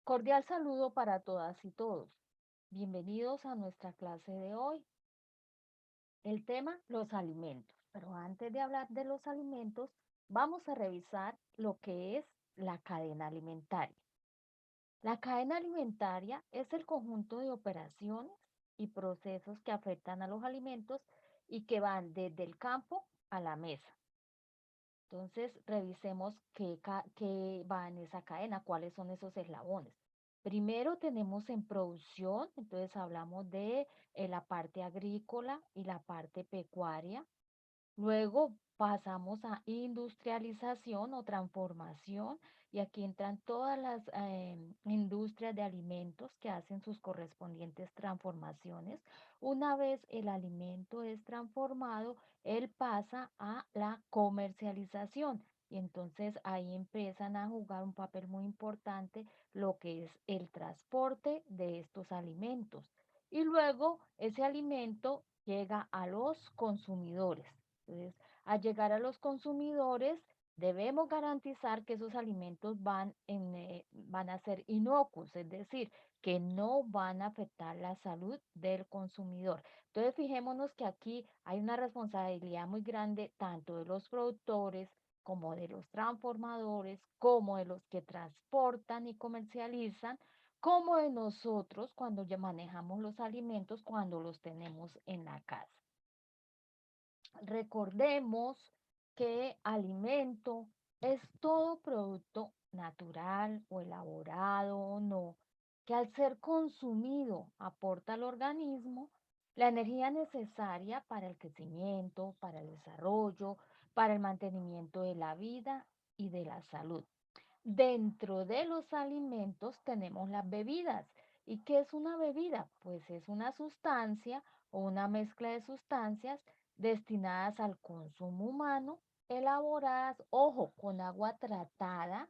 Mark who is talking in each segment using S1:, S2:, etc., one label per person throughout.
S1: Cordial saludo para todas y todos. Bienvenidos a nuestra clase de hoy. El tema, los alimentos. Pero antes de hablar de los alimentos, vamos a revisar lo que es la cadena alimentaria. La cadena alimentaria es el conjunto de operaciones y procesos que afectan a los alimentos y que van desde el campo a la mesa. Entonces, revisemos qué va en esa cadena, cuáles son esos eslabones. Primero tenemos en producción, entonces hablamos de la parte agrícola y la parte pecuaria. Luego pasamos a industrialización o transformación y aquí entran todas las industrias de alimentos que hacen sus correspondientes transformaciones. Una vez el alimento es transformado, él pasa a la comercialización y entonces ahí empiezan a jugar un papel muy importante lo que es el transporte de estos alimentos. Y luego ese alimento llega a los consumidores. Entonces, al llegar a los consumidores, debemos garantizar que esos alimentos van a ser inocuos, es decir, que no van a afectar la salud del consumidor. Entonces, fijémonos que aquí hay una responsabilidad muy grande tanto de los productores como de los transformadores, como de los que transportan y comercializan, como de nosotros cuando ya manejamos los alimentos, cuando los tenemos en la casa. Recordemos que alimento es todo producto natural o elaborado o no, que al ser consumido aporta al organismo la energía necesaria para el crecimiento, para el desarrollo, para el mantenimiento de la vida y de la salud. Dentro de los alimentos tenemos las bebidas. ¿Y qué es una bebida? Pues es una sustancia o una mezcla de sustancias destinadas al consumo humano, elaboradas, ojo, con agua tratada,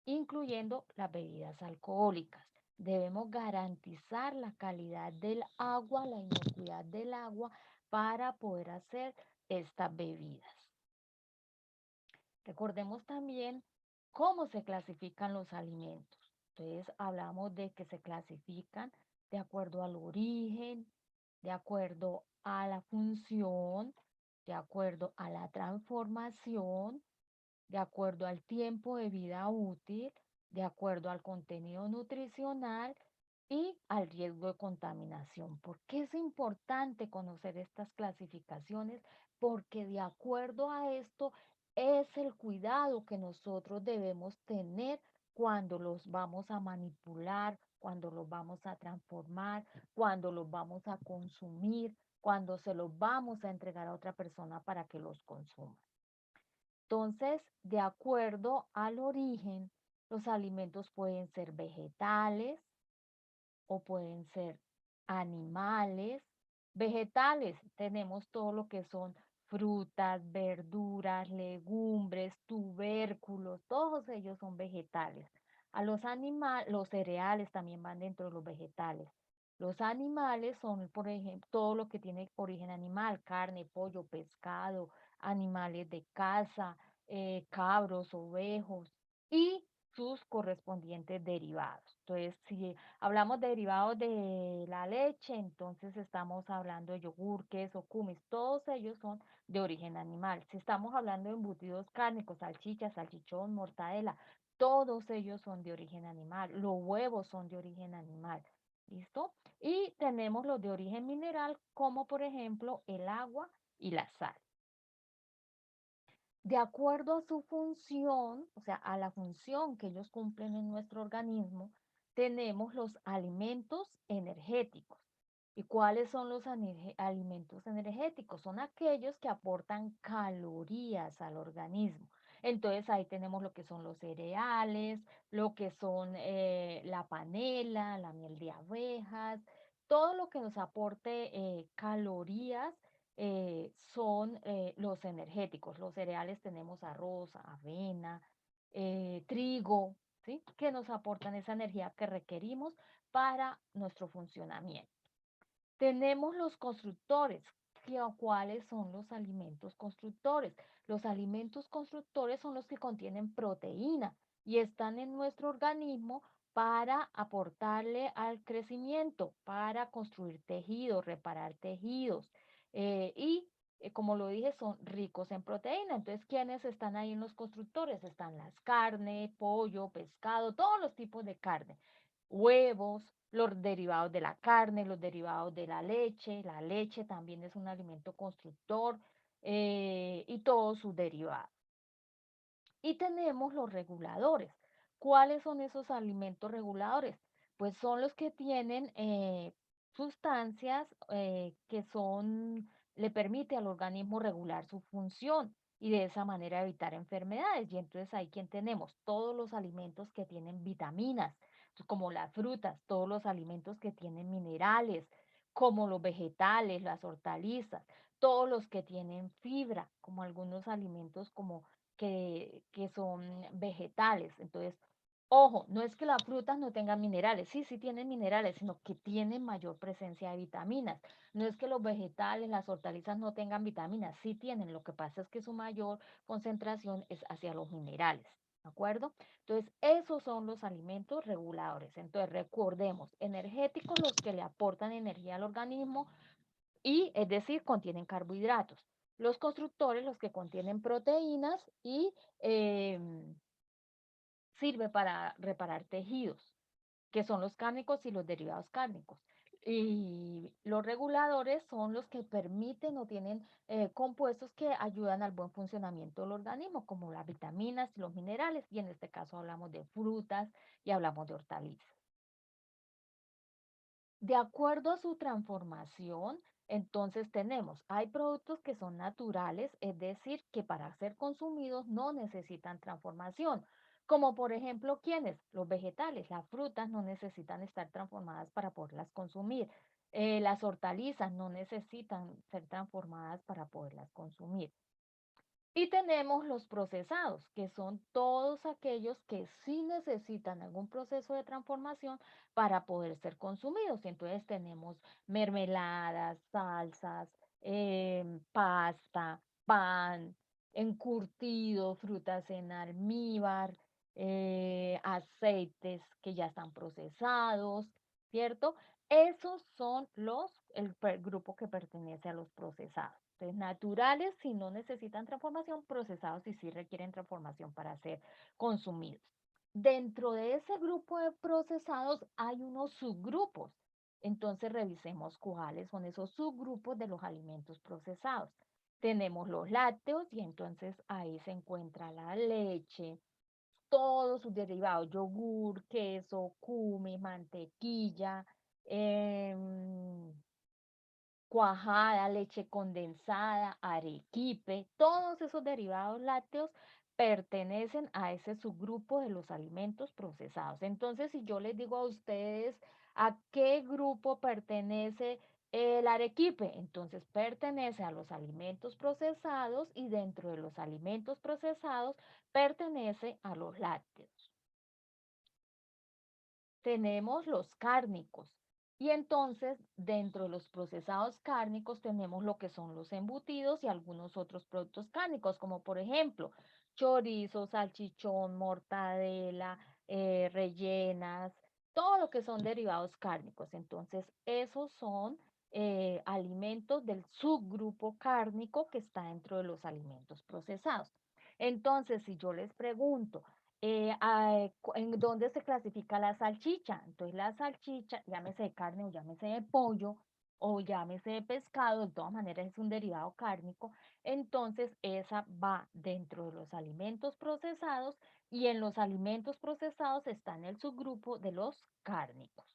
S1: incluyendo las bebidas alcohólicas. Debemos garantizar la calidad del agua, la inocuidad del agua para poder hacer estas bebidas. Recordemos también cómo se clasifican los alimentos. Entonces, hablamos de que se clasifican de acuerdo al origen, de acuerdo a la función, de acuerdo a la transformación, de acuerdo al tiempo de vida útil, de acuerdo al contenido nutricional y al riesgo de contaminación. ¿Por qué es importante conocer estas clasificaciones? Porque de acuerdo a esto es el cuidado que nosotros debemos tener cuando los vamos a manipular, cuando los vamos a transformar, cuando los vamos a consumir, cuando se los vamos a entregar a otra persona para que los consuma. Entonces, de acuerdo al origen, los alimentos pueden ser vegetales o pueden ser animales. Vegetales, tenemos todo lo que son frutas, verduras, legumbres, tubérculos, todos ellos son vegetales. A los animales, los cereales también van dentro de los vegetales. Los animales son, por ejemplo, todo lo que tiene origen animal, carne, pollo, pescado, animales de caza, cabros, ovejos y sus correspondientes derivados. Entonces, si hablamos de derivados de la leche, entonces estamos hablando de yogur, queso, kumis, todos ellos son de origen animal. Si estamos hablando de embutidos cárnicos, salchicha, salchichón, mortadela, todos ellos son de origen animal. Los huevos son de origen animal. ¿Listo? Y tenemos los de origen mineral, como por ejemplo el agua y la sal. De acuerdo a su función, o sea, a la función que ellos cumplen en nuestro organismo, tenemos los alimentos energéticos. ¿Y cuáles son los alimentos energéticos? Son aquellos que aportan calorías al organismo. Entonces ahí tenemos lo que son los cereales, lo que son la panela, la miel de abejas, todo lo que nos aporte calorías son los energéticos. Los cereales tenemos arroz, avena, trigo, ¿sí? Que nos aportan esa energía que requerimos para nuestro funcionamiento. Tenemos los constructores. ¿Cuáles son los alimentos constructores? Los alimentos constructores son los que contienen proteína y están en nuestro organismo para aportarle al crecimiento, para construir tejidos, reparar tejidos. Como lo dije, son ricos en proteína. Entonces, ¿quiénes están ahí en los constructores? Están las carnes, pollo, pescado, todos los tipos de carne, huevos, los derivados de la carne, los derivados de la leche. La leche también es un alimento constructor y todos sus derivados. Y tenemos los reguladores. ¿Cuáles son esos alimentos reguladores? Pues son los que tienen sustancias que le permite al organismo regular su función y de esa manera evitar enfermedades. Y entonces ahí quien tenemos todos los alimentos que tienen vitaminas, como las frutas, todos los alimentos que tienen minerales, como los vegetales, las hortalizas, todos los que tienen fibra, como algunos alimentos como que son vegetales. Entonces, ojo, no es que las frutas no tengan minerales, sí, sí tienen minerales, sino que tienen mayor presencia de vitaminas. No es que los vegetales, las hortalizas no tengan vitaminas, sí tienen, lo que pasa es que su mayor concentración es hacia los minerales. ¿De acuerdo? Entonces, esos son los alimentos reguladores. Entonces, recordemos, energéticos los que le aportan energía al organismo, y es decir, contienen carbohidratos. Los constructores, los que contienen proteínas y eh, sirve para reparar tejidos, que son los cárnicos y los derivados cárnicos. Y los reguladores son los que permiten o tienen compuestos que ayudan al buen funcionamiento del organismo, como las vitaminas y los minerales, y en este caso hablamos de frutas y hablamos de hortalizas. De acuerdo a su transformación, entonces tenemos, hay productos que son naturales, es decir, que para ser consumidos no necesitan transformación, como por ejemplo, ¿quiénes? Los vegetales, las frutas no necesitan estar transformadas para poderlas consumir. Las hortalizas no necesitan ser transformadas para poderlas consumir. Y tenemos los procesados, que son todos aquellos que sí necesitan algún proceso de transformación para poder ser consumidos. Entonces tenemos mermeladas, salsas, pasta, pan, encurtido, frutas en almíbar, aceites que ya están procesados, ¿cierto? Esos son el grupo que pertenece a los procesados. Entonces, naturales si no necesitan transformación, procesados si sí requieren transformación para ser consumidos. Dentro de ese grupo de procesados hay unos subgrupos. Entonces, revisemos cuáles son esos subgrupos de los alimentos procesados. Tenemos los lácteos y entonces ahí se encuentra la leche, todos sus derivados, yogur, queso, cume, mantequilla, em, cuajada, leche condensada, arequipe, todos esos derivados lácteos pertenecen a ese subgrupo de los alimentos procesados. Entonces, si yo les digo a ustedes a qué grupo pertenece el arequipe, entonces pertenece a los alimentos procesados y dentro de los alimentos procesados pertenece a los lácteos. Tenemos los cárnicos. Y entonces, dentro de los procesados cárnicos tenemos lo que son los embutidos y algunos otros productos cárnicos, como por ejemplo chorizo, salchichón, mortadela, rellenas, todo lo que son derivados cárnicos. Entonces, esos son alimentos del subgrupo cárnico que está dentro de los alimentos procesados. Entonces, si yo les pregunto, ¿en dónde se clasifica la salchicha? Entonces la salchicha, llámese de carne o llámese de pollo o llámese de pescado, de todas maneras es un derivado cárnico, entonces esa va dentro de los alimentos procesados y en los alimentos procesados está en el subgrupo de los cárnicos.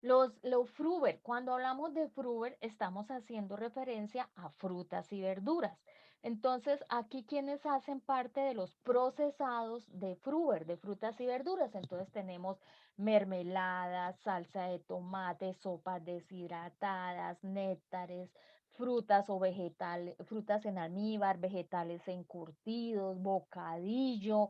S1: Los Fruver, cuando hablamos de Fruver, estamos haciendo referencia a frutas y verduras. Entonces, aquí quienes hacen parte de los procesados de Fruver, de frutas y verduras. Entonces, tenemos mermeladas, salsa de tomate, sopas deshidratadas, néctares, frutas o vegetales, frutas en almíbar, vegetales encurtidos, bocadillo,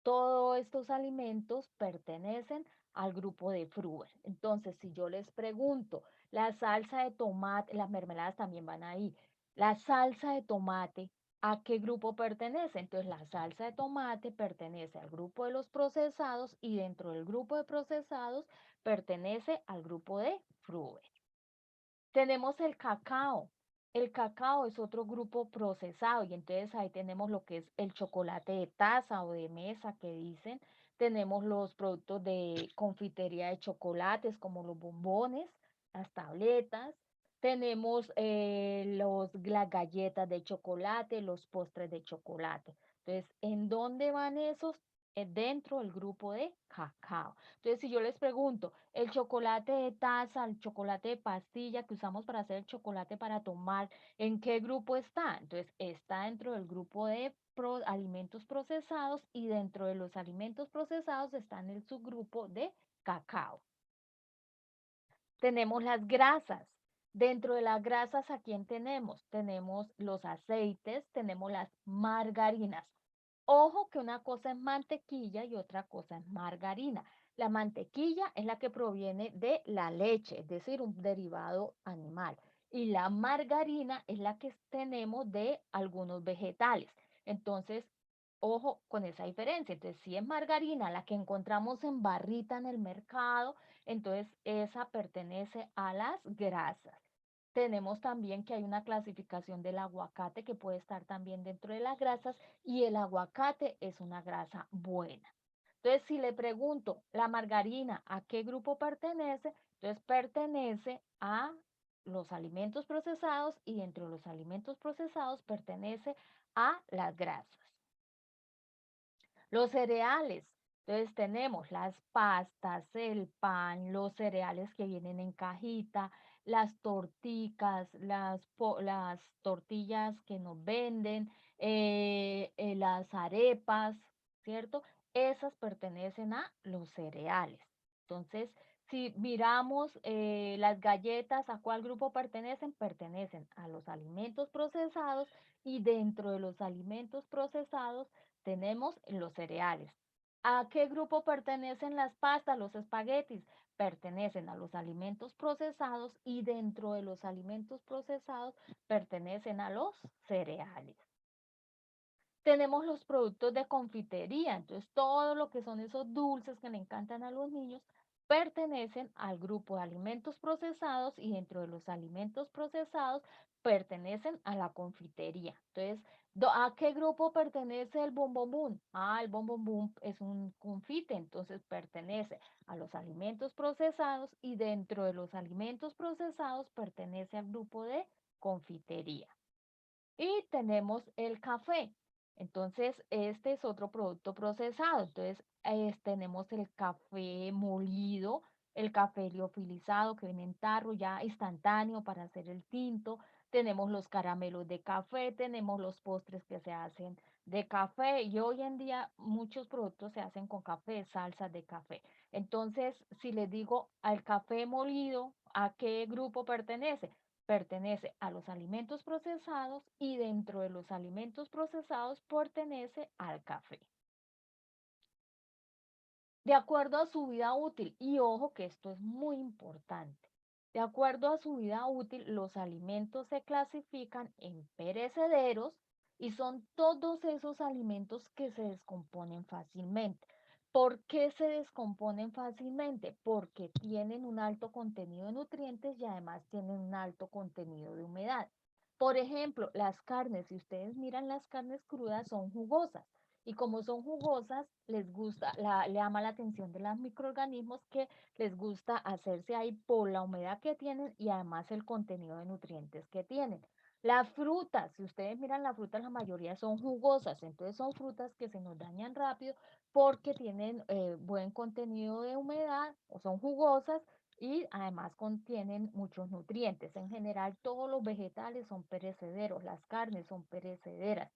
S1: todos estos alimentos pertenecen al grupo de Fruver. Entonces, si yo les pregunto, la salsa de tomate, las mermeladas también van ahí. La salsa de tomate, ¿A qué grupo pertenece? Entonces, la salsa de tomate pertenece al grupo de los procesados y dentro del grupo de procesados pertenece al grupo de frutas. Tenemos el cacao. El cacao es otro grupo procesado y entonces ahí tenemos lo que es el chocolate de taza o de mesa que dicen. Tenemos los productos de confitería de chocolates como los bombones, las tabletas. Tenemos las galletas de chocolate, los postres de chocolate. Entonces, ¿en dónde van esos? Dentro del grupo de cacao. Entonces, si yo les pregunto, el chocolate de taza, el chocolate de pastilla que usamos para hacer el chocolate para tomar, ¿en qué grupo está? Entonces, está dentro del grupo de alimentos procesados y dentro de los alimentos procesados está en el subgrupo de cacao. Tenemos las grasas. Dentro de las grasas, ¿a quién tenemos? Tenemos los aceites, tenemos las margarinas. Ojo que una cosa es mantequilla y otra cosa es margarina. La mantequilla es la que proviene de la leche, es decir, un derivado animal. Y la margarina es la que tenemos de algunos vegetales. Entonces, ojo con esa diferencia. Entonces, si es margarina la que encontramos en barrita en el mercado, entonces esa pertenece a las grasas. Tenemos también que hay una clasificación del aguacate que puede estar también dentro de las grasas y el aguacate es una grasa buena. Entonces, si le pregunto, ¿la margarina a qué grupo pertenece? Entonces, pertenece a los alimentos procesados y dentro de los alimentos procesados pertenece a las grasas. Los cereales. Entonces tenemos las pastas, el pan, los cereales que vienen en cajita, las torticas, las tortillas que nos venden, las arepas, ¿cierto? Esas pertenecen a los cereales. Entonces, si miramos las galletas, ¿a cuál grupo pertenecen? Pertenecen a los alimentos procesados y dentro de los alimentos procesados tenemos los cereales. ¿A qué grupo pertenecen las pastas, los espaguetis? Pertenecen a los alimentos procesados y dentro de los alimentos procesados pertenecen a los cereales. Tenemos los productos de confitería, entonces todo lo que son esos dulces que le encantan a los niños pertenecen al grupo de alimentos procesados y dentro de los alimentos procesados pertenecen a la confitería. Entonces, ¿a qué grupo pertenece el bombombón? Ah, el bombombón es un confite, entonces pertenece a los alimentos procesados y dentro de los alimentos procesados pertenece al grupo de confitería. Y tenemos el café. Entonces, este es otro producto procesado. Entonces, tenemos el café molido, el café liofilizado que viene en tarro ya instantáneo para hacer el tinto. Tenemos los caramelos de café, tenemos los postres que se hacen de café y hoy en día muchos productos se hacen con café, salsas de café. Entonces, si les digo al café molido, ¿a qué grupo pertenece? Pertenece a los alimentos procesados y dentro de los alimentos procesados pertenece al café. De acuerdo a su vida útil, y ojo que esto es muy importante, de acuerdo a su vida útil, los alimentos se clasifican en perecederos y son todos esos alimentos que se descomponen fácilmente. ¿Por qué se descomponen fácilmente? Porque tienen un alto contenido de nutrientes y además tienen un alto contenido de humedad. Por ejemplo, las carnes, si ustedes miran las carnes crudas, son jugosas y como son jugosas, les gusta, le llama la atención de los microorganismos que les gusta hacerse ahí por la humedad que tienen y además el contenido de nutrientes que tienen. Las frutas, si ustedes miran las frutas, la mayoría son jugosas, entonces son frutas que se nos dañan rápido porque tienen buen contenido de humedad o son jugosas y además contienen muchos nutrientes. En general, todos los vegetales son perecederos, las carnes son perecederas.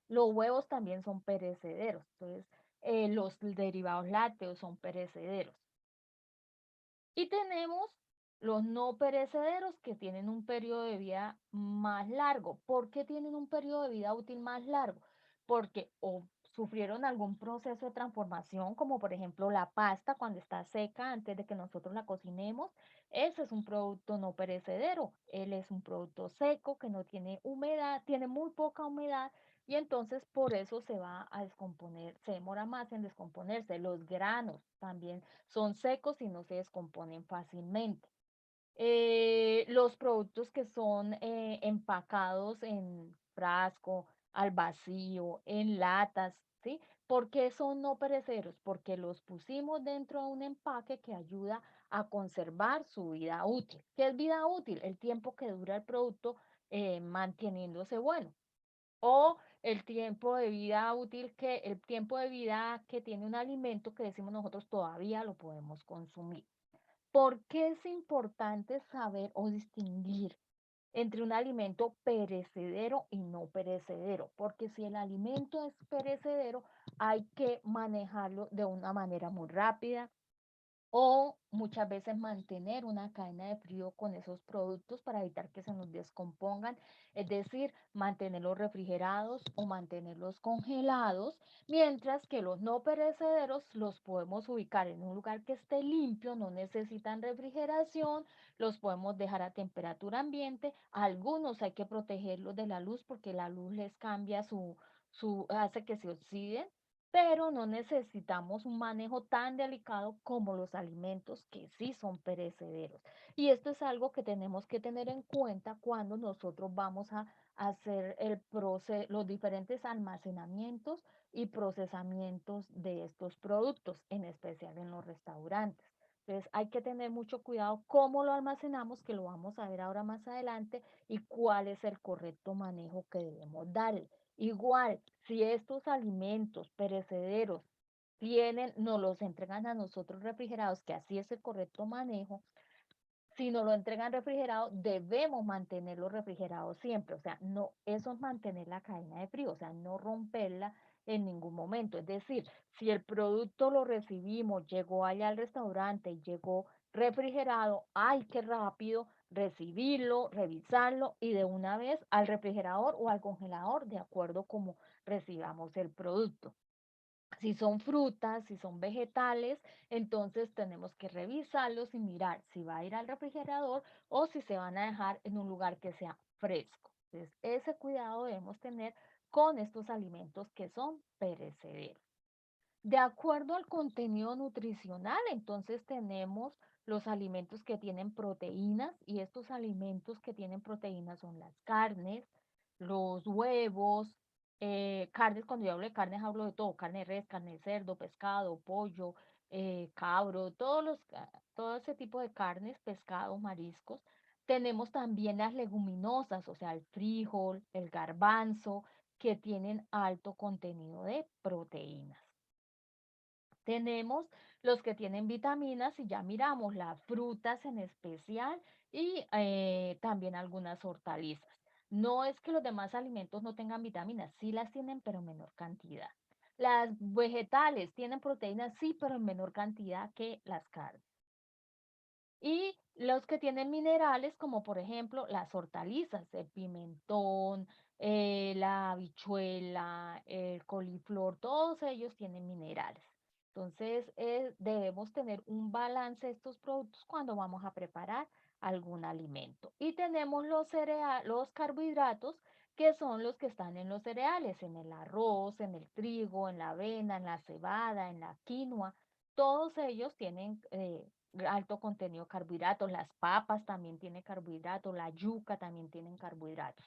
S1: Los huevos también son perecederos, entonces los derivados lácteos son perecederos. Y tenemos los no perecederos que tienen un periodo de vida más largo. ¿Por qué tienen un periodo de vida útil más largo? Porque o sufrieron algún proceso de transformación, como por ejemplo la pasta cuando está seca antes de que nosotros la cocinemos. Ese es un producto no perecedero. Él es un producto seco que no tiene humedad, tiene muy poca humedad y entonces por eso se va a descomponer, se demora más en descomponerse. Los granos también son secos y no se descomponen fácilmente. Los productos que son empacados en frasco, al vacío, en latas, ¿sí? ¿Por qué son no perecederos? Porque los pusimos dentro de un empaque que ayuda a conservar su vida útil. ¿Qué es vida útil? El tiempo que dura el producto manteniéndose bueno. O el tiempo de vida útil el tiempo de vida que tiene un alimento que decimos nosotros todavía lo podemos consumir. ¿Por qué es importante saber o distinguir entre un alimento perecedero y no perecedero? Porque si el alimento es perecedero, hay que manejarlo de una manera muy rápida, o muchas veces mantener una cadena de frío con esos productos para evitar que se nos descompongan, es decir, mantenerlos refrigerados o mantenerlos congelados, mientras que los no perecederos los podemos ubicar en un lugar que esté limpio, no necesitan refrigeración, los podemos dejar a temperatura ambiente. Algunos hay que protegerlos de la luz porque la luz les cambia hace que se oxiden, pero no necesitamos un manejo tan delicado como los alimentos que sí son perecederos. Y esto es algo que tenemos que tener en cuenta cuando nosotros vamos a hacer los diferentes almacenamientos y procesamientos de estos productos, en especial en los restaurantes. Entonces hay que tener mucho cuidado cómo lo almacenamos, que lo vamos a ver ahora más adelante, y cuál es el correcto manejo que debemos darle. Igual, si estos alimentos perecederos nos los entregan a nosotros refrigerados, que así es el correcto manejo, si nos lo entregan refrigerado, debemos mantenerlo refrigerado siempre. O sea, no, eso es mantener la cadena de frío, o sea, no romperla en ningún momento. Es decir, si el producto lo recibimos, llegó allá al restaurante y llegó refrigerado, hay que rápido recibirlo, revisarlo y de una vez al refrigerador o al congelador, de acuerdo como recibamos el producto. Si son frutas, si son vegetales, entonces tenemos que revisarlos y mirar si va a ir al refrigerador o si se van a dejar en un lugar que sea fresco. Entonces, ese cuidado debemos tener con estos alimentos que son perecederos. De acuerdo al contenido nutricional, entonces tenemos los alimentos que tienen proteínas, y estos alimentos que tienen proteínas son las carnes, los huevos, carnes. Cuando yo hablo de carnes hablo de todo: carne de res, carne de cerdo, pescado, pollo, cabro, todo ese tipo de carnes, pescados, mariscos. Tenemos también las leguminosas, o sea, el frijol, el garbanzo, que tienen alto contenido de proteínas. Tenemos los que tienen vitaminas y ya miramos las frutas en especial, y también algunas hortalizas. No es que los demás alimentos no tengan vitaminas, sí las tienen, pero en menor cantidad. Las vegetales tienen proteínas, sí, pero en menor cantidad que las carnes. Y los que tienen minerales, como por ejemplo las hortalizas, el pimentón, la habichuela, el coliflor, todos ellos tienen minerales. Entonces, debemos tener un balance de estos productos cuando vamos a preparar algún alimento. Y tenemos los carbohidratos, que son los que están en los cereales, en el arroz, en el trigo, en la avena, en la cebada, en la quinoa. Todos ellos tienen alto contenido de carbohidratos. Las papas también tienen carbohidratos, la yuca también tienen carbohidratos.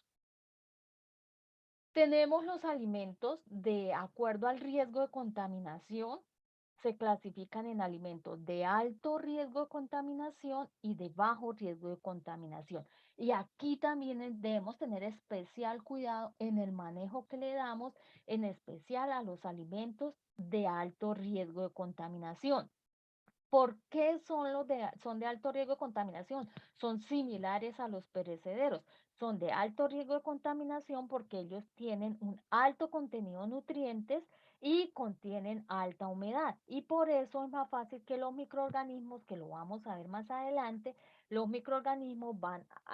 S1: Tenemos los alimentos de acuerdo al riesgo de contaminación. Se clasifican en alimentos de alto riesgo de contaminación y de bajo riesgo de contaminación. Y aquí también debemos tener especial cuidado en el manejo que le damos, en especial a los alimentos de alto riesgo de contaminación. ¿Por qué son de alto riesgo de contaminación? Son similares a los perecederos. Son de alto riesgo de contaminación porque ellos tienen un alto contenido de nutrientes y contienen alta humedad. Y por eso es más fácil que los microorganismos, que lo vamos a ver más adelante, los microorganismos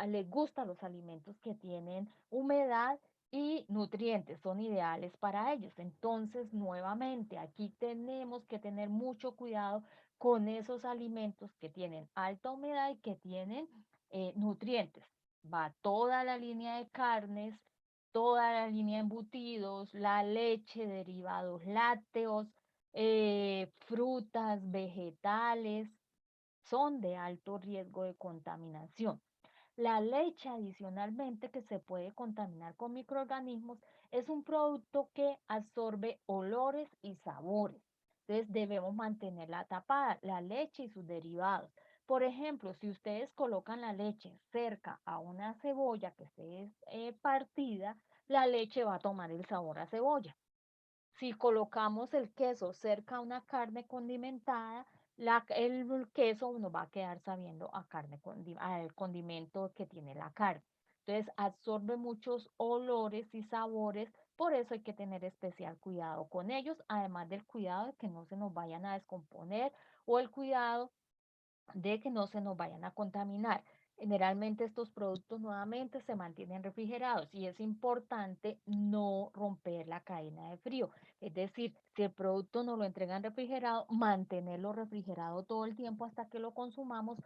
S1: les gustan los alimentos que tienen humedad y nutrientes son ideales para ellos. Entonces, nuevamente, aquí tenemos que tener mucho cuidado con esos alimentos que tienen alta humedad y que tienen nutrientes. Va toda la línea de carnes, toda la línea de embutidos, la leche, derivados lácteos, frutas, vegetales, son de alto riesgo de contaminación. La leche adicionalmente que se puede contaminar con microorganismos es un producto que absorbe olores y sabores. Entonces debemos mantenerla tapada, la leche y sus derivados. Por ejemplo, si ustedes colocan la leche cerca a una cebolla que esté partida, la leche va a tomar el sabor a cebolla. Si colocamos el queso cerca a una carne condimentada, el queso nos va a quedar sabiendo a carne al condimento que tiene la carne. Entonces absorbe muchos olores y sabores, por eso hay que tener especial cuidado con ellos, además del cuidado de que no se nos vayan a descomponer o el cuidado de que no se nos vayan a contaminar. Generalmente estos productos nuevamente se mantienen refrigerados y es importante no romper la cadena de frío. Es decir, si el producto nos lo entregan refrigerado, mantenerlo refrigerado todo el tiempo hasta que lo consumamos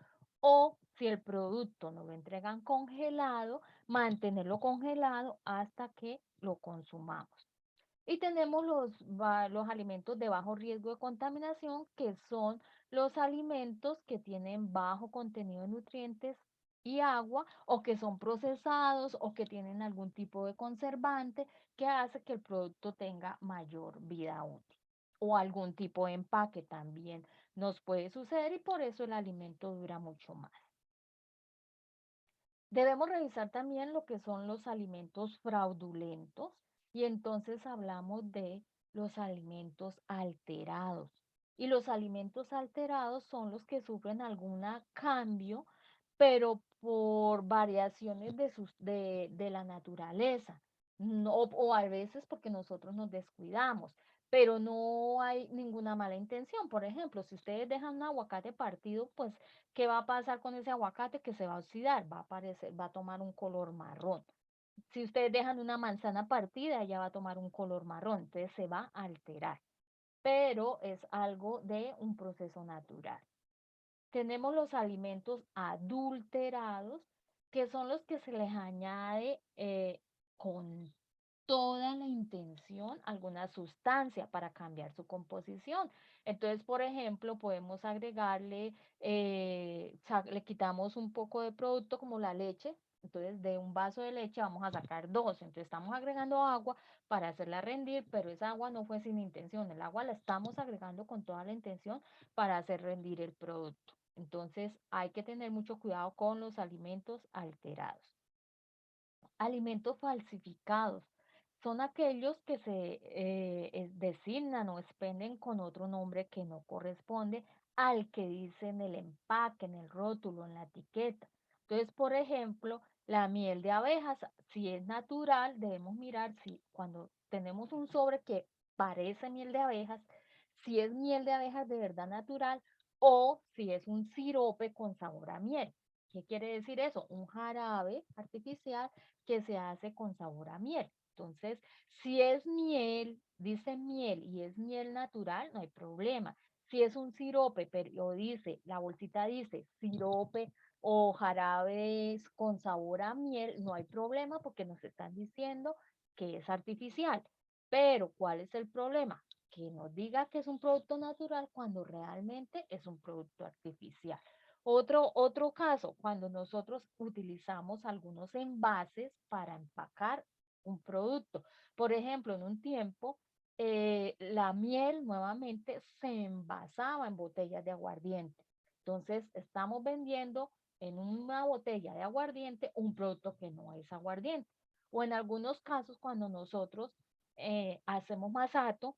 S1: o si el producto nos lo entregan congelado, mantenerlo congelado hasta que lo consumamos. Y tenemos los alimentos de bajo riesgo de contaminación, que son los alimentos que tienen bajo contenido de nutrientes y agua, o que son procesados, o que tienen algún tipo de conservante que hace que el producto tenga mayor vida útil. O algún tipo de empaque también nos puede suceder y por eso el alimento dura mucho más. Debemos revisar también lo que son los alimentos fraudulentos y entonces hablamos de los alimentos alterados. Y los alimentos alterados son los que sufren algún cambio, pero por variaciones de la naturaleza, no, o a veces porque nosotros nos descuidamos, pero no hay ninguna mala intención. Por ejemplo, si ustedes dejan un aguacate partido, pues ¿qué va a pasar con ese aguacate? Que se va a oxidar, va a aparecer, va a tomar un color marrón. Si ustedes dejan una manzana partida, ella va a tomar un color marrón, entonces se va a alterar, pero es algo de un proceso natural. Tenemos los alimentos adulterados, que son los que se les añade con toda la intención alguna sustancia para cambiar su composición. Entonces, por ejemplo, podemos agregarle, le quitamos un poco de producto como la leche. Entonces, de un vaso de leche vamos a sacar dos. Entonces, estamos agregando agua para hacerla rendir, pero esa agua no fue sin intención. El agua la estamos agregando con toda la intención para hacer rendir el producto. Entonces, hay que tener mucho cuidado con los alimentos alterados. Alimentos falsificados son aquellos que se designan o expenden con otro nombre que no corresponde al que dice en el empaque, en el rótulo, en la etiqueta. Entonces, por ejemplo, la miel de abejas, si es natural, debemos mirar si cuando tenemos un sobre que parece miel de abejas, si es miel de abejas de verdad natural o si es un sirope con sabor a miel. ¿Qué quiere decir eso? Un jarabe artificial que se hace con sabor a miel. Entonces, si es miel, dice miel y es miel natural, no hay problema. Si es un sirope, pero dice, la bolsita dice sirope o jarabes con sabor a miel, no hay problema porque nos están diciendo que es artificial. Pero, ¿cuál es el problema? Que nos diga que es un producto natural cuando realmente es un producto artificial. Otro caso, cuando nosotros utilizamos algunos envases para empacar un producto. Por ejemplo, en un tiempo, la miel nuevamente se envasaba en botellas de aguardiente. Entonces, estamos vendiendo en una botella de aguardiente un producto que no es aguardiente. O en algunos casos, cuando nosotros hacemos masato,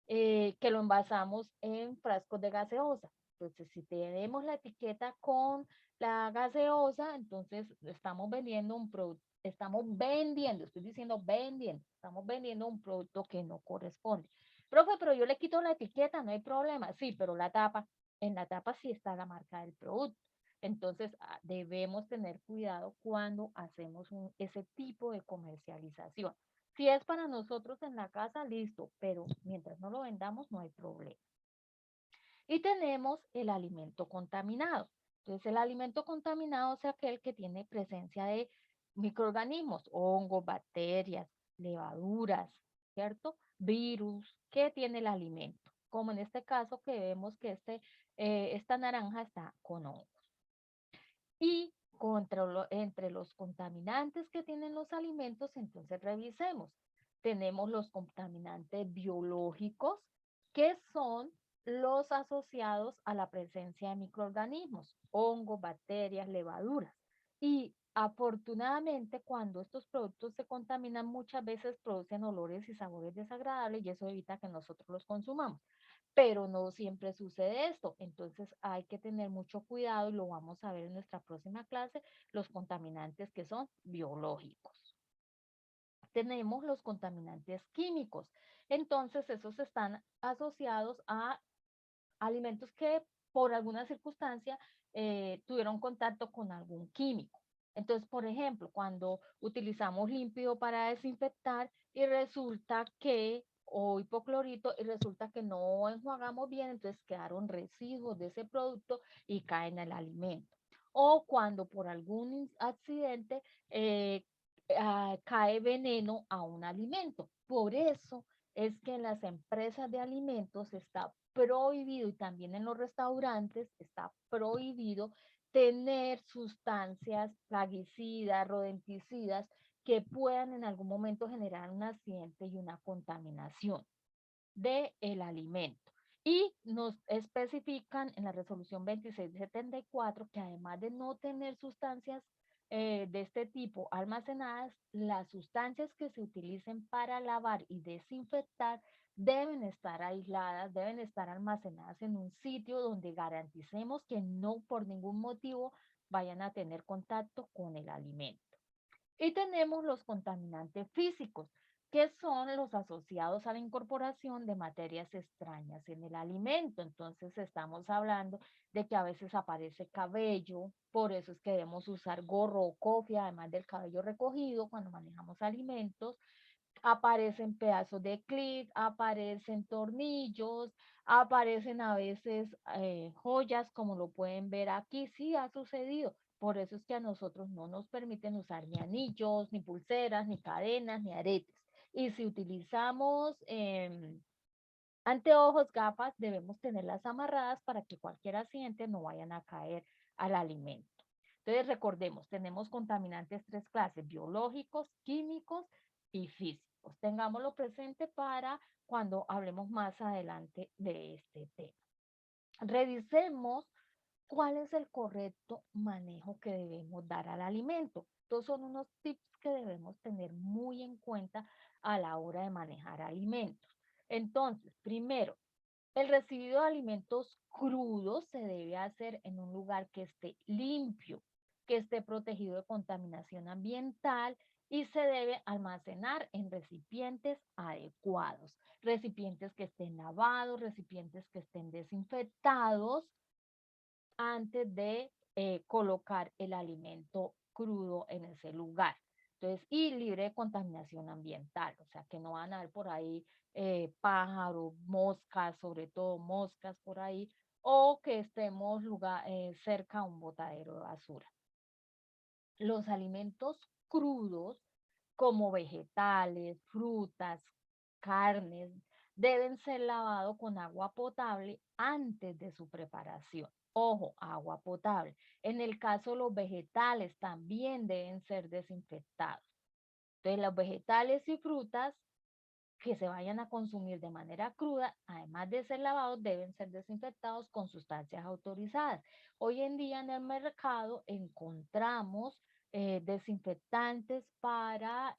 S1: que lo envasamos en frascos de gaseosa. Entonces, si tenemos la etiqueta con la gaseosa, entonces estamos vendiendo un producto, estoy diciendo vendiendo, estamos vendiendo un producto que no corresponde. Profe, pero yo le quito la etiqueta, no hay problema. Sí, pero la tapa, en la tapa sí está la marca del producto. Entonces, debemos tener cuidado cuando hacemos ese tipo de comercialización. Si es para nosotros en la casa, listo, pero mientras no lo vendamos, no hay problema. Y tenemos el alimento contaminado. Entonces, el alimento contaminado es aquel que tiene presencia de microorganismos, hongos, bacterias, levaduras, ¿cierto? Virus, ¿qué tiene el alimento? Como en este caso que vemos que esta naranja está con hongos. Y entre los contaminantes que tienen los alimentos, entonces revisemos. Tenemos los contaminantes biológicos, que son los asociados a la presencia de microorganismos, hongos, bacterias, levaduras. Y afortunadamente, cuando estos productos se contaminan, muchas veces producen olores y sabores desagradables y eso evita que nosotros los consumamos, pero no siempre sucede esto. Entonces hay que tener mucho cuidado y lo vamos a ver en nuestra próxima clase, los contaminantes que son biológicos. Tenemos los contaminantes químicos. Entonces esos están asociados a alimentos que por alguna circunstancia tuvieron contacto con algún químico. Entonces, por ejemplo, cuando utilizamos límpido para desinfectar y resulta que, o hipoclorito, y resulta que no enjuagamos bien, entonces quedaron residuos de ese producto y caen al alimento. O cuando por algún accidente cae veneno a un alimento. Por eso es que en las empresas de alimentos está prohibido y también en los restaurantes está prohibido tener sustancias plaguicidas, rodenticidas que puedan en algún momento generar un accidente y una contaminación del alimento. Y nos especifican en la resolución 2674 que además de no tener sustancias de este tipo almacenadas, las sustancias que se utilicen para lavar y desinfectar deben estar aisladas, deben estar almacenadas en un sitio donde garanticemos que no por ningún motivo vayan a tener contacto con el alimento. Y tenemos los contaminantes físicos, que son los asociados a la incorporación de materias extrañas en el alimento. Entonces estamos hablando de que a veces aparece cabello, por eso es que debemos usar gorro o cofia, además del cabello recogido cuando manejamos alimentos. Aparecen pedazos de clip, aparecen tornillos, aparecen a veces joyas, como lo pueden ver aquí, sí ha sucedido. Por eso es que a nosotros no nos permiten usar ni anillos, ni pulseras, ni cadenas, ni aretes. Y si utilizamos anteojos, gafas, debemos tenerlas amarradas para que cualquier accidente no vayan a caer al alimento. Entonces recordemos, tenemos contaminantes tres clases, biológicos, químicos y físicos. Tengámoslo presente para cuando hablemos más adelante de este tema. Revisemos cuál es el correcto manejo que debemos dar al alimento. Estos son unos tips que debemos tener muy en cuenta a la hora de manejar alimentos. Entonces, primero, el recibido de alimentos crudos se debe hacer en un lugar que esté limpio, que esté protegido de contaminación ambiental y se debe almacenar en recipientes adecuados, recipientes que estén lavados, recipientes que estén desinfectados antes de colocar el alimento crudo en ese lugar. Entonces, y libre de contaminación ambiental, o sea, que no van a haber por ahí pájaros, moscas, sobre todo moscas por ahí, o que estemos cerca a un botadero de basura. Los alimentos crudos, como vegetales, frutas, carnes, deben ser lavados con agua potable antes de su preparación. Ojo, agua potable. En el caso de los vegetales también deben ser desinfectados. Entonces, los vegetales y frutas que se vayan a consumir de manera cruda, además de ser lavados, deben ser desinfectados con sustancias autorizadas. Hoy en día en el mercado encontramos desinfectantes para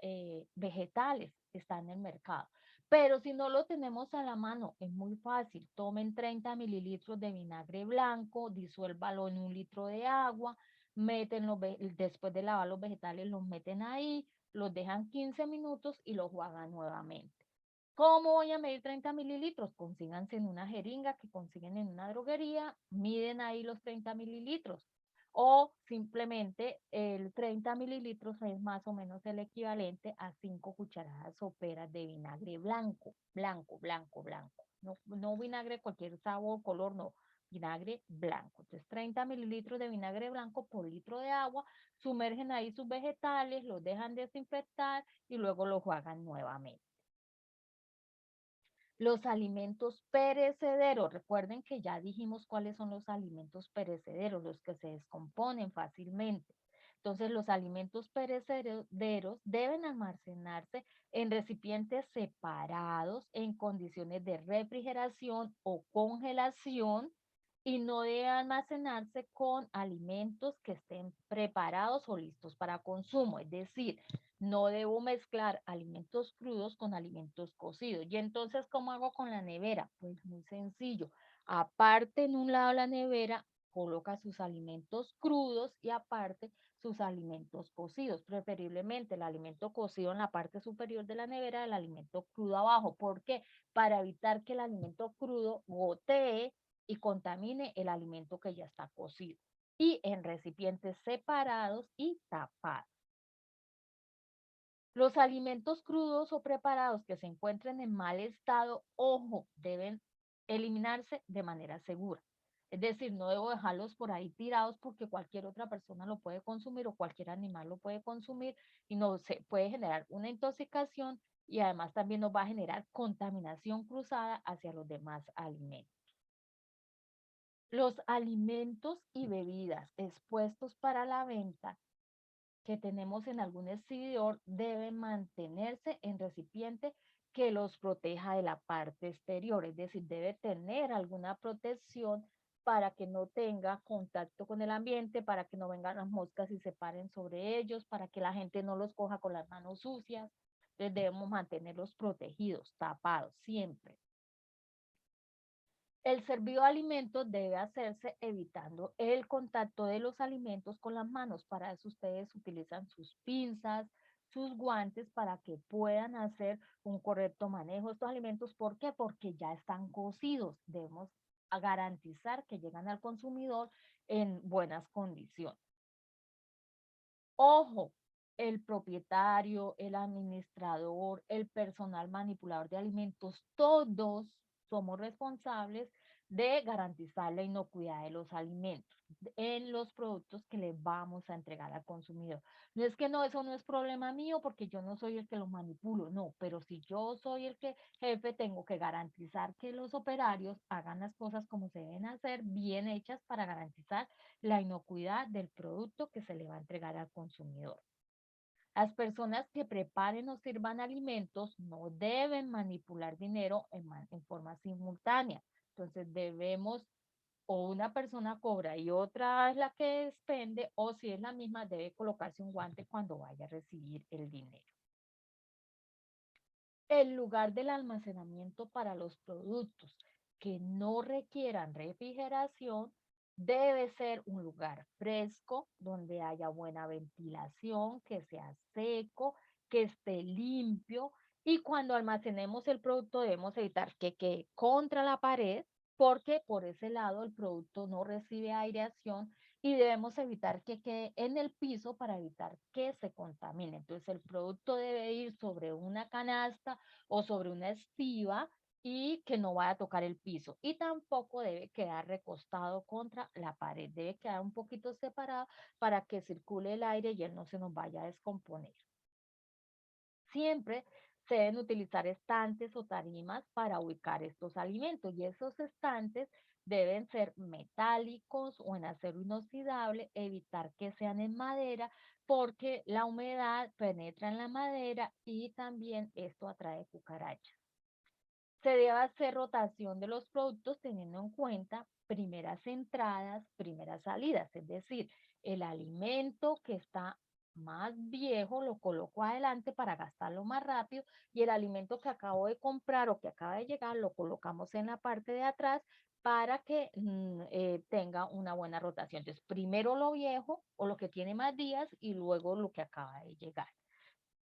S1: vegetales, está en el mercado. Pero si no lo tenemos a la mano, es muy fácil. Tomen 30 mililitros de vinagre blanco, disuélvalo en 1 litro de agua, después de lavar los vegetales, los meten ahí, los dejan 15 minutos y los juegan nuevamente. ¿Cómo voy a medir 30 mililitros? Consíganse en una jeringa que consiguen en una droguería, miden ahí los 30 mililitros. o simplemente el 30 mililitros es más o menos el equivalente a 5 cucharadas soperas de vinagre blanco, blanco, blanco, blanco. No, no vinagre cualquier sabor, color, no, vinagre blanco. Entonces 30 mililitros de vinagre blanco por litro de agua, sumergen ahí sus vegetales, los dejan desinfectar y luego los juegan nuevamente. Los alimentos perecederos, recuerden que ya dijimos cuáles son los alimentos perecederos, los que se descomponen fácilmente. Entonces, los alimentos perecederos deben almacenarse en recipientes separados en condiciones de refrigeración o congelación y no debe almacenarse con alimentos que estén preparados o listos para consumo. Es decir, no debo mezclar alimentos crudos con alimentos cocidos. Y entonces, ¿cómo hago con la nevera? Pues muy sencillo. Aparte, en un lado la nevera, coloca sus alimentos crudos y aparte sus alimentos cocidos. Preferiblemente el alimento cocido en la parte superior de la nevera, el alimento crudo abajo. ¿Por qué? Para evitar que el alimento crudo gotee y contamine el alimento que ya está cocido. Y en recipientes separados y tapados. Los alimentos crudos o preparados que se encuentren en mal estado, ojo, deben eliminarse de manera segura. Es decir, no debo dejarlos por ahí tirados porque cualquier otra persona lo puede consumir o cualquier animal lo puede consumir y no se puede generar una intoxicación y además también nos va a generar contaminación cruzada hacia los demás alimentos. Los alimentos y bebidas expuestos para la venta que tenemos en algún exhibidor deben mantenerse en recipiente que los proteja de la parte exterior, es decir, debe tener alguna protección para que no tenga contacto con el ambiente, para que no vengan las moscas y se paren sobre ellos, para que la gente no los coja con las manos sucias. Entonces debemos mantenerlos protegidos, tapados siempre. El servido de alimentos debe hacerse evitando el contacto de los alimentos con las manos. Para eso ustedes utilizan sus pinzas, sus guantes para que puedan hacer un correcto manejo de estos alimentos. ¿Por qué? Porque ya están cocidos. Debemos garantizar que llegan al consumidor en buenas condiciones. Ojo, el propietario, el administrador, el personal manipulador de alimentos, todos somos responsables de garantizar la inocuidad de los alimentos en los productos que le vamos a entregar al consumidor. No es que no, eso no es problema mío porque yo no soy el que lo manipulo, no, pero si yo soy el que jefe, tengo que garantizar que los operarios hagan las cosas como se deben hacer, bien hechas para garantizar la inocuidad del producto que se le va a entregar al consumidor. Las personas que preparen o sirvan alimentos no deben manipular dinero en forma simultánea. Entonces debemos, o una persona cobra y otra es la que expende, o si es la misma, debe colocarse un guante cuando vaya a recibir el dinero. El lugar del almacenamiento para los productos que no requieran refrigeración debe ser un lugar fresco, donde haya buena ventilación, que sea seco, que esté limpio. Y cuando almacenemos el producto debemos evitar que quede contra la pared, porque por ese lado el producto no recibe aireación y debemos evitar que quede en el piso para evitar que se contamine. Entonces el producto debe ir sobre una canasta o sobre una estiva y que no vaya a tocar el piso. Y tampoco debe quedar recostado contra la pared, debe quedar un poquito separado para que circule el aire y él no se nos vaya a descomponer. Siempre se deben utilizar estantes o tarimas para ubicar estos alimentos y esos estantes deben ser metálicos o en acero inoxidable, evitar que sean en madera porque la humedad penetra en la madera y también esto atrae cucarachas. Se debe hacer rotación de los productos teniendo en cuenta primeras entradas, primeras salidas, es decir, el alimento que está más viejo lo coloco adelante para gastarlo más rápido y el alimento que acabo de comprar o que acaba de llegar lo colocamos en la parte de atrás para que tenga una buena rotación. Entonces, primero lo viejo o lo que tiene más días y luego lo que acaba de llegar.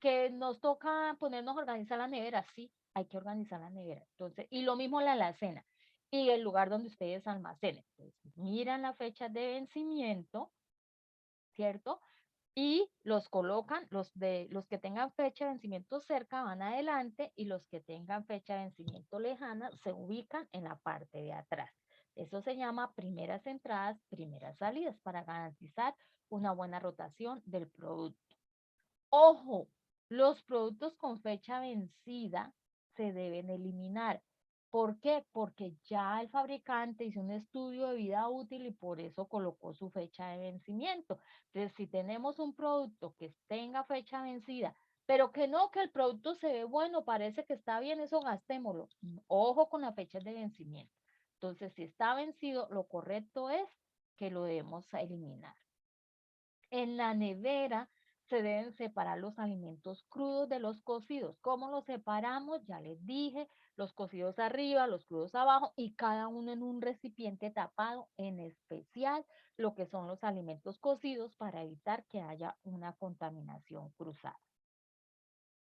S1: Que nos toca ponernos a organizar la nevera, sí, hay que organizar la nevera. Entonces, y lo mismo la alacena y el lugar donde ustedes almacenen. Entonces, miran la fecha de vencimiento ¿cierto? Y los colocan, los que tengan fecha de vencimiento cerca van adelante y los que tengan fecha de vencimiento lejana se ubican en la parte de atrás. Eso se llama primeras entradas, primeras salidas para garantizar una buena rotación del producto. Ojo, los productos con fecha vencida se deben eliminar. ¿Por qué? Porque ya el fabricante hizo un estudio de vida útil y por eso colocó su fecha de vencimiento. Entonces, si tenemos un producto que tenga fecha vencida, pero que no, que el producto se ve bueno, parece que está bien, eso gastémoslo. Ojo con la fecha de vencimiento. Entonces, si está vencido, lo correcto es que lo debemos eliminar. En la nevera se deben separar los alimentos crudos de los cocidos. ¿Cómo los separamos? Ya les dije, los cocidos arriba, los crudos abajo y cada uno en un recipiente tapado, en especial lo que son los alimentos cocidos para evitar que haya una contaminación cruzada.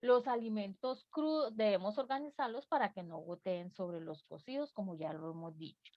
S1: Los alimentos crudos debemos organizarlos para que no goteen sobre los cocidos, como ya lo hemos dicho.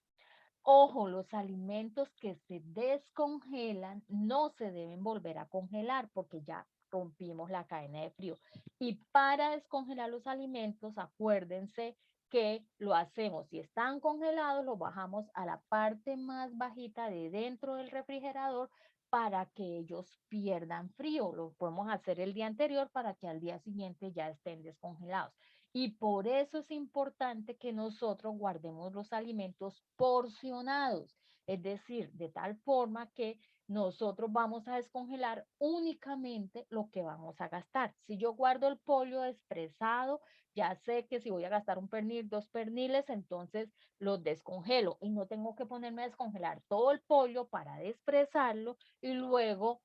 S1: Ojo, los alimentos que se descongelan no se deben volver a congelar porque ya rompimos la cadena de frío. Y para descongelar los alimentos, acuérdense que lo hacemos, si están congelados, los bajamos a la parte más bajita de dentro del refrigerador para que ellos pierdan frío. Lo podemos hacer el día anterior para que al día siguiente ya estén descongelados. Y por eso es importante que nosotros guardemos los alimentos porcionados, es decir, de tal forma que nosotros vamos a descongelar únicamente lo que vamos a gastar. Si yo guardo el pollo expresado, ya sé que si voy a gastar un pernil, dos perniles, entonces los descongelo y no tengo que ponerme a descongelar todo el pollo para despresarlo y luego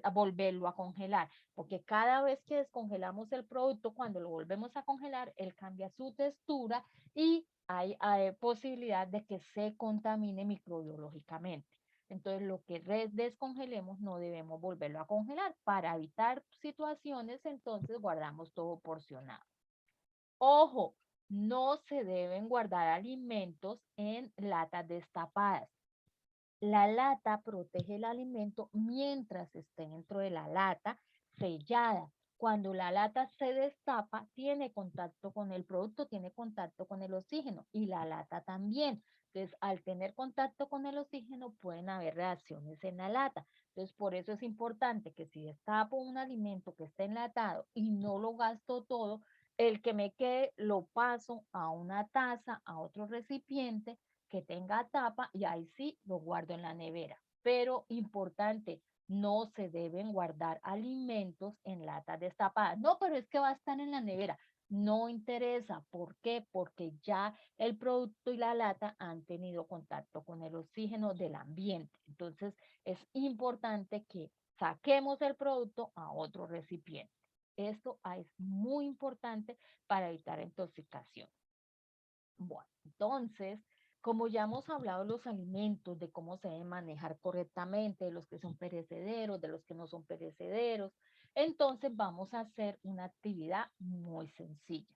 S1: a volverlo a congelar, porque cada vez que descongelamos el producto, cuando lo volvemos a congelar, él cambia su textura y hay posibilidad de que se contamine microbiológicamente. Entonces, lo que descongelemos no debemos volverlo a congelar. Para evitar situaciones, entonces guardamos todo porcionado. Ojo, no se deben guardar alimentos en latas destapadas. La lata protege el alimento mientras esté dentro de la lata sellada. Cuando la lata se destapa, tiene contacto con el producto, tiene contacto con el oxígeno y la lata también. Entonces, al tener contacto con el oxígeno, pueden haber reacciones en la lata. Entonces, por eso es importante que si destapo un alimento que está enlatado y no lo gasto todo, el que me quede lo paso a una taza, a otro recipiente que tenga tapa y ahí sí lo guardo en la nevera. Pero importante, no se deben guardar alimentos en latas destapadas. No, pero es que va a estar en la nevera. No interesa. ¿Por qué? Porque ya el producto y la lata han tenido contacto con el oxígeno del ambiente. Entonces es importante que saquemos el producto a otro recipiente. Esto es muy importante para evitar intoxicación. Bueno, entonces, como ya hemos hablado de los alimentos, de cómo se deben manejar correctamente, de los que son perecederos, de los que no son perecederos, entonces vamos a hacer una actividad muy sencilla.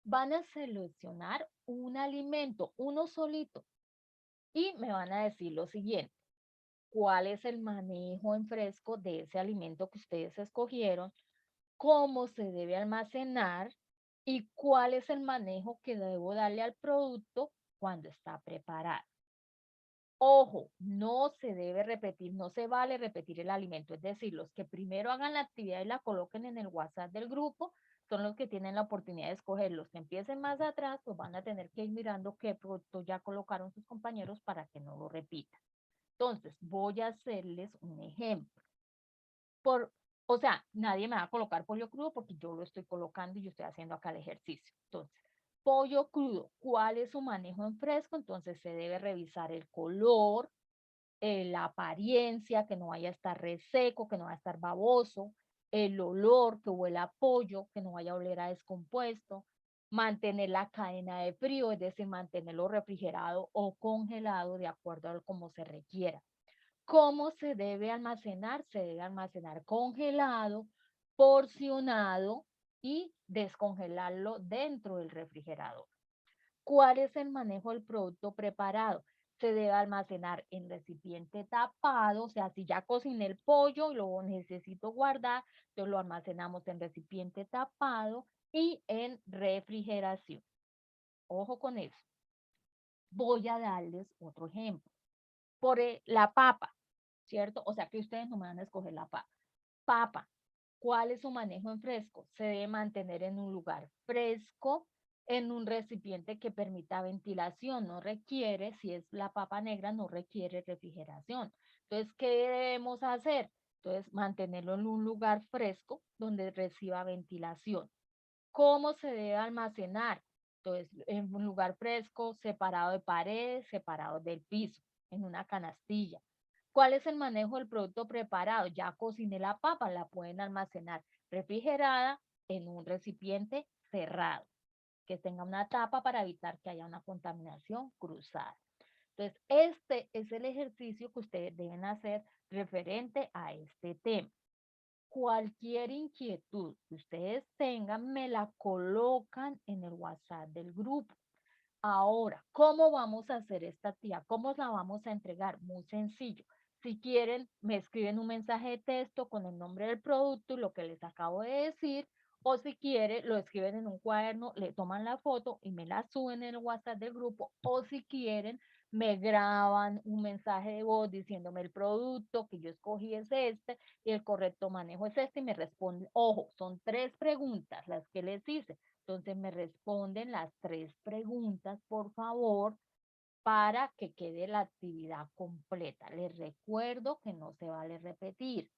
S1: Van a seleccionar un alimento, uno solito, y me van a decir lo siguiente: ¿cuál es el manejo en fresco de ese alimento que ustedes escogieron? ¿Cómo se debe almacenar y cuál es el manejo que debo darle al producto cuando está preparado? Ojo, no se debe repetir, no se vale repetir el alimento, es decir, los que primero hagan la actividad y la coloquen en el WhatsApp del grupo son los que tienen la oportunidad de escoger. Los que empiecen más atrás, pues van a tener que ir mirando qué producto ya colocaron sus compañeros para que no lo repitan. Entonces, voy a hacerles un ejemplo. Por, o sea, nadie me va a colocar pollo crudo porque yo lo estoy colocando y yo estoy haciendo acá el ejercicio. Entonces, pollo crudo, ¿cuál es su manejo en fresco? Entonces se debe revisar el color, la apariencia, que no vaya a estar reseco, que no vaya a estar baboso, el olor, que huela a pollo, que no vaya a oler a descompuesto, mantener la cadena de frío, es decir, mantenerlo refrigerado o congelado de acuerdo a cómo se requiera. ¿Cómo se debe almacenar? Se debe almacenar congelado, porcionado y descongelarlo dentro del refrigerador. ¿Cuál es el manejo del producto preparado? Se debe almacenar en recipiente tapado, o sea, si ya cociné el pollo y lo necesito guardar, entonces lo almacenamos en recipiente tapado y en refrigeración. Ojo con eso. Voy a darles otro ejemplo. La papa, ¿cierto? O sea que ustedes no me van a escoger la papa. Papa, ¿cuál es su manejo en fresco? Se debe mantener en un lugar fresco, en un recipiente que permita ventilación. No requiere, si es la papa negra, no requiere refrigeración. Entonces, ¿qué debemos hacer? Entonces, mantenerlo en un lugar fresco donde reciba ventilación. ¿Cómo se debe almacenar? Entonces, en un lugar fresco, separado de paredes, separado del piso, en una canastilla. ¿Cuál es el manejo del producto preparado? Ya cociné la papa, la pueden almacenar refrigerada en un recipiente cerrado, que tenga una tapa para evitar que haya una contaminación cruzada. Entonces, este es el ejercicio que ustedes deben hacer referente a este tema. Cualquier inquietud que ustedes tengan, me la colocan en el WhatsApp del grupo. Ahora, ¿cómo vamos a hacer esta tía? ¿Cómo la vamos a entregar? Muy sencillo. Si quieren, me escriben un mensaje de texto con el nombre del producto y lo que les acabo de decir, o si quieren, lo escriben en un cuaderno, le toman la foto y me la suben en el WhatsApp del grupo, o si quieren, me graban un mensaje de voz diciéndome el producto que yo escogí es este y el correcto manejo es este y me responden, ojo, son 3 preguntas las que les hice. Entonces me responden las 3 preguntas, por favor, para que quede la actividad completa. Les recuerdo que no se vale repetir.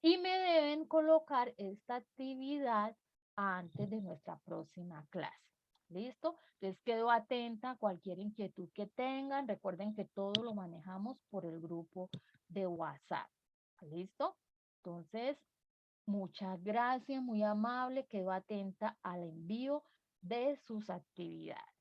S1: Y me deben colocar esta actividad antes de nuestra próxima clase. ¿Listo? Entonces quedo atenta a cualquier inquietud que tengan. Recuerden que todo lo manejamos por el grupo de WhatsApp. ¿Listo? Entonces, muchas gracias, muy amable. Quedo atenta al envío de sus actividades.